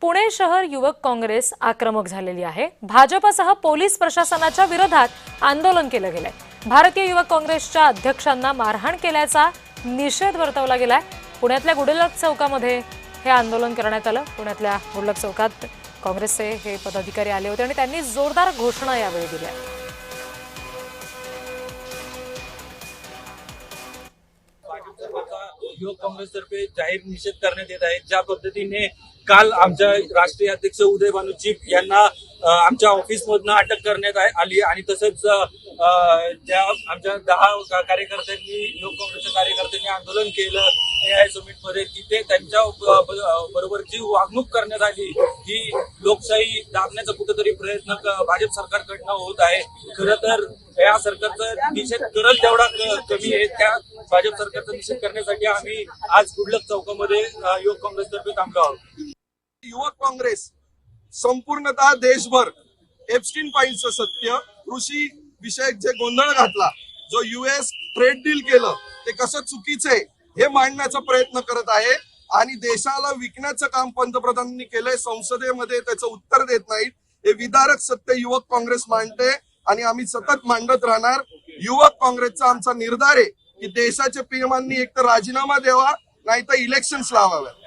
पुणे शहर युवक काँग्रेस आक्रमक झालेली आहे। भाजपसह पोलीस प्रशासनाच्या विरोधात आंदोलन केलं गेलंय। भारतीय युवक काँग्रेसच्या अध्यक्षांना मारहाण केल्याचा निषेध वर्तवला गेलाय। पुण्यातल्या गुडलक चौकामध्ये हे आंदोलन करण्यात आलं। पुण्यातल्या गुडलक चौकात काँग्रेसचे हे पदाधिकारी आले होते आणि त्यांनी जोरदार घोषणा यावेळी दिल्या। युवक काँग्रेसतर्फे जाहीर निषेध करण्यात येत आहे। ज्या पद्धतीने काल आमच्या राष्ट्रीय अध्यक्ष उदय भानू चिप यांना आमच्या ऑफिसमधून अटक करण्यात आली आणि तसंच ज्या आमच्या 10 कार्यकर्त्यांनी युवक काँग्रेसच्या कार्यकर्त्यांनी आंदोलन केलं AI समिटमध्ये, तिथे त्यांच्या बरोबर जी वागणूक करण्यात आली ही लोकशाही दाबण्याचा कुठेतरी प्रयत्न भाजप सरकारकडनं होत आहे। खरं तर या सरकारचा निषेध करल तेवढा कमी आहे। त्या भाजप सरकारचा निषेध करण्यासाठी आम्ही आज गुडलक चौकामध्ये युवक काँग्रेसतर्फे थांबलो आहोत। युवक काँग्रेस संपूर्णतः देशभर एप्स्टीन फाईलचं सत्य, कृषी विषयक जे गोंधळ घातला, जो US ट्रेड डील केलं ते कसं चुकीचं आहे हे मांडण्याचा प्रयत्न करत आहे आणि देशाला विकण्याचं काम पंतप्रधानांनी केलंय। संसदेमध्ये त्याचं उत्तर देत नाहीत। हे विदारक सत्य युवक काँग्रेस मांडते आणि आम्ही सतत मांडत राहणार। युवक काँग्रेसचा आमचा निर्धार आहे की देशाच्या पीएमांनी एक तर राजीनामा द्यावा, नाहीतर इलेक्शन्स लावाव्या।